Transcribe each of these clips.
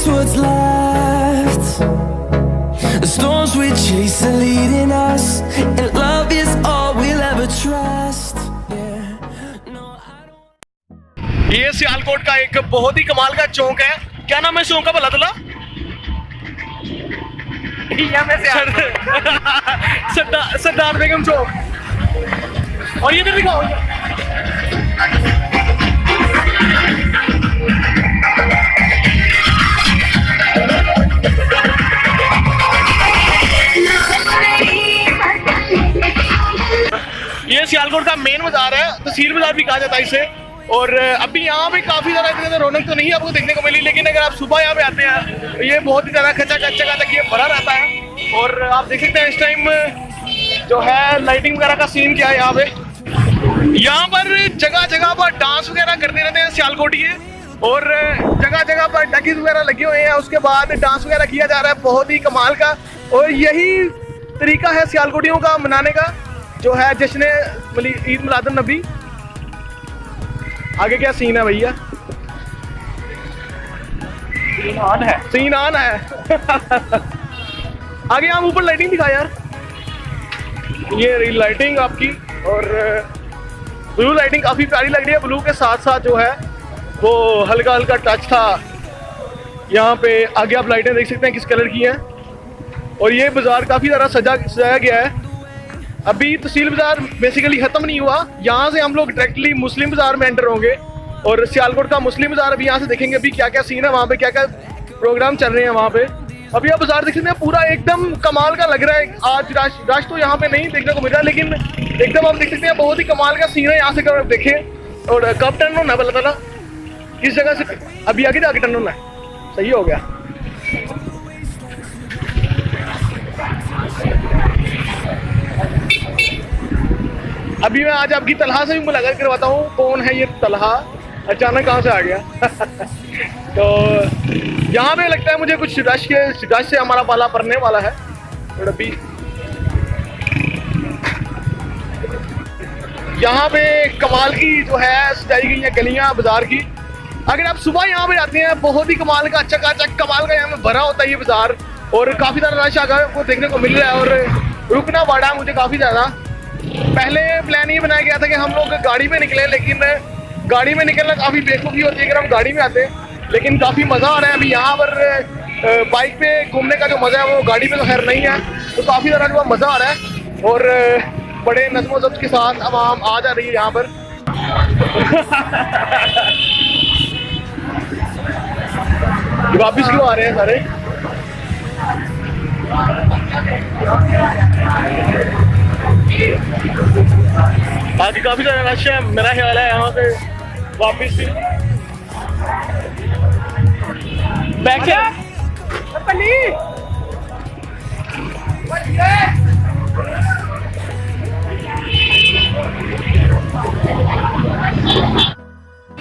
what's left. The storms we chase are leading us, and love is all we'll ever trust. ये सियालकोट का एक बहुत ही कमाल का चौक है। क्या नाम है चौक का भला तुला? सरदार बेगम चौक। और ये दिखाओ, ये सियालकोट का मेन बाजार है, तहसील बाजार भी कहा जाता है इसे। और अभी यहाँ पे काफी ज्यादा इतनी ज्यादा रौनक तो नहीं आपको देखने को मिली, लेकिन अगर आप सुबह यहाँ पे आते हैं तो ये बहुत ही ज्यादा खचा तक ये भरा रहता है। और आप देख सकते हैं इस टाइम जो है लाइटिंग वगैरह का सीन क्या है यहाँ पे। यहाँ पर जगह जगह पर डांस वगैरह करते रहते हैं सियालकोटिये, और जगह जगह पर डकीज वगैरह लगे हुए हैं, उसके बाद डांस वगैरह किया जा रहा है बहुत ही कमाल का। और यही तरीका है सियालकोटियों का मनाने का, जो है जश्न ईद मिलादुन नबी। आगे क्या सीन है भैया? सीन ऑन है आगे हम ऊपर लाइटिंग दिखा यार, ये लाइटिंग आपकी, और ब्लू लाइटिंग काफी प्यारी लग रही है। ब्लू के साथ साथ जो है वो हल्का हल्का टच था यहाँ पे। आगे आप लाइटें देख सकते हैं किस कलर की हैं। और ये बाजार काफी ज्यादा सजाया गया है। अभी तहसील बाजार बेसिकली खत्म नहीं हुआ, यहाँ से हम लोग डायरेक्टली मुस्लिम बाजार में एंटर होंगे, और सियालकोट का मुस्लिम बाजार अभी यहाँ से देखेंगे अभी क्या क्या सीन है वहाँ पे, क्या क्या प्रोग्राम चल रहे हैं वहाँ पे। अभी आप बाजार देख सकते हैं, पूरा एकदम कमाल का लग रहा है। आज रश तो यहाँ पे नहीं देखने को मिल रहा, लेकिन एकदम आप देख सकते हैं बहुत ही कमाल का सीन है यहाँ से। अगर देखें और कब टर्न होना है पता चला किस जगह से, अभी आगे जाके टर्न होना है। सही हो गया। अभी मैं आज आपकी तलहा से भी मुलाकात करवाता हूँ। कौन है ये तलहा, अचानक कहाँ से आ गया तो यहाँ पे लगता है मुझे कुछ रश से हमारा पाला पड़ने वाला है। और अभी यहाँ पे कमाल की जो है सजाई गई है गलियाँ बाजार की। अगर आप सुबह यहाँ पे आते हैं, बहुत ही कमाल का चकाचक कमाल का यहाँ पे भरा होता है ये बाजार, और काफी ज्यादा रश आपको देखने को मिल रहा है। और रुकना पड़ा है मुझे काफी ज्यादा। पहले प्लान ये बनाया गया था कि हम लोग गाड़ी में निकले, लेकिन गाड़ी में निकलना काफी बेवकूफ़ी होती है अगर हम गाड़ी में आते हैं, लेकिन काफी मजा आ रहा है। अभी यहाँ पर बाइक पे घूमने का जो मजा है वो गाड़ी में तो खैर नहीं है, तो काफी ज्यादा जो मजा आ रहा है। और बड़े नज़्म ज़ब्त के साथ अब हम आ जा रही है यहाँ पर वापिस क्यों आ रहे हैं सारे? आज काफी ज्यादा रश है, मेरा ख्याल है यहाँ पे वापिस भी बैक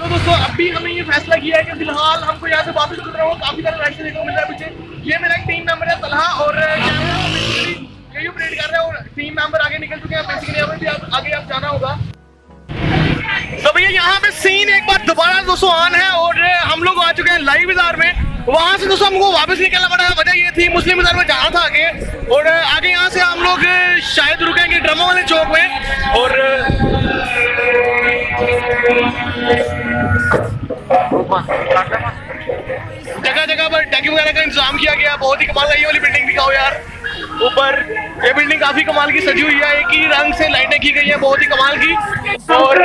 दोस्तों। अभी हमने ये फैसला किया है कि फिलहाल हमको यहाँ से वापस गुजरना होगा। काफी सारा रास्ते देखने को मिल रहा है पीछे। ये मेरा एक टीम मेंबर है तलहा, और यही ऑपरेट कर रहे हैं, और टीम मेंबर आगे निकल चुके हैं। बेसिकली हमें भी आगे आप जाना होगा। तो भैया यहाँ पे सीन एक बार दोबारा दोस्तों ऑन है, और हम लोग आ चुके हैं लाइव बाजार में। वहाँ से दोस्तों हमको वापस निकलना पड़ा। वजह ये थी मुस्लिम बाजार में जाना था आगे, और आगे यहाँ से हम लोग शायद रुकेंगे ड्रमों वाले चौक में। और जगह जगह पर टैगी वगैरह का इंतजाम किया गया, बहुत ही कमाल का। ये वाली बिल्डिंग दिखाओ यार ऊपर, ये बिल्डिंग काफी कमाल की सजी हुई है। एक ही रंग से लाइटें की गई है, बहुत ही कमाल की। और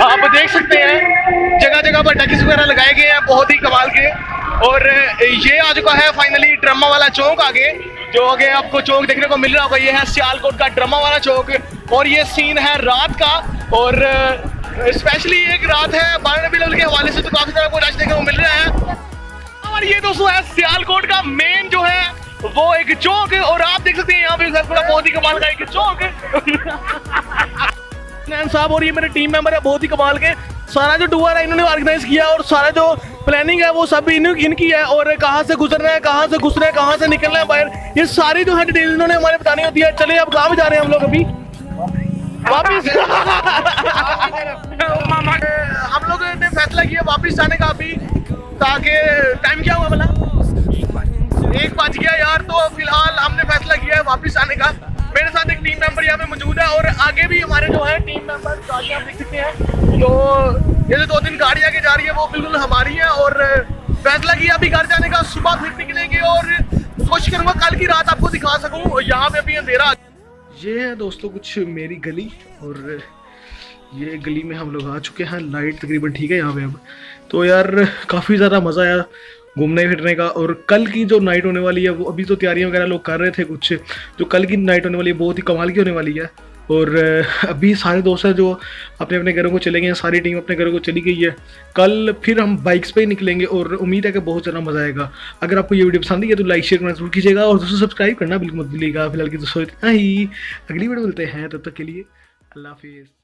आप देख सकते हैं जगह जगह पर टैक्स वगैरह लगाए गए हैं, बहुत ही कमाल के। और ये आ चुका है फाइनली ड्रामा वाला चौक आगे, जो आगे आपको चौक देखने को मिल रहा होगा। ये है सियालकोट का ड्रामा वाला चौक, और ये सीन है रात का। और स्पेशली एक रात है 12 रबीउल अव्वल के हवाले से, तो काफी सारा को रश देखने को मिल रहा है। और ये दोस्तों है सियालकोट का मेन जो है वो एक चौक है, और आप देख सकते हैं यहाँ पे बहुत ही कमाल का एक चौक है साहब। और ये मेरे टीम मेंबर है, बहुत ही कमाल के। सारा जो टूर है इन्होंने ऑर्गेनाइज किया, और सारा जो प्लानिंग है वो सब इनकी है। और कहाँ से गुजरना है, कहाँ से घुसना है, कहाँ से निकलना है बाहर, ये सारी जो है डिटेल इन्होंने हमारे बतानी होती है। चलिए अब कहाँ पे जा रहे हैं हम लोग? अभी वापिस हम लोग ने फैसला किया वापिस जाने का अभी, ताकि टाइम क्या हुआ भला 1 बज गया यार। तो फिलहाल हमने फैसला किया है वापिस आने का। मेरे साथ एक टीम मेंबर यहाँ पे मौजूद है और आगे भी हमारे जो है टीम मेंबर गाड़ियाँ देख सकते हैं। तो ये जो 2-3 गाड़ी आगे जा रही है वो बिल्कुल हमारी है और फैसला किया अभी घर जाने का। सुबह फिर निकलेंगे और कोशिश करूँगा कल की रात आपको दिखा सकूँ। यहाँ पे अभी अंधेरा। ये है दोस्तों कुछ मेरी गली और ये गली में हम लोग आ चुके हैं। लाइट तकरीबन ठीक है यहाँ पे अब। तो यार काफ़ी ज़्यादा मज़ा आया घूमने फिरने का। और कल की जो नाइट होने वाली है वो अभी तो तैयारियां वगैरह लोग कर रहे थे कुछ, जो कल की नाइट होने वाली है बहुत ही कमाल की होने वाली है। और अभी सारे दोस्त हैं जो अपने अपने घरों को चले गए हैं, सारी टीम अपने घरों को चली गई है। कल फिर हम बाइक्स पे ही निकलेंगे और उम्मीद है कि बहुत ज़्यादा मज़ा आएगा। अगर आपको ये वीडियो पसंद आई है तो लाइक शेयर करना जरूर कीजिएगा और दोस्तों सब्सक्राइब करना बिल्कुल मत भूलिएगा। फिलहाल की दोस्तों इतना ही, अगली वीडियो मिलते हैं, तब तक के लिए अल्लाह हाफिज़।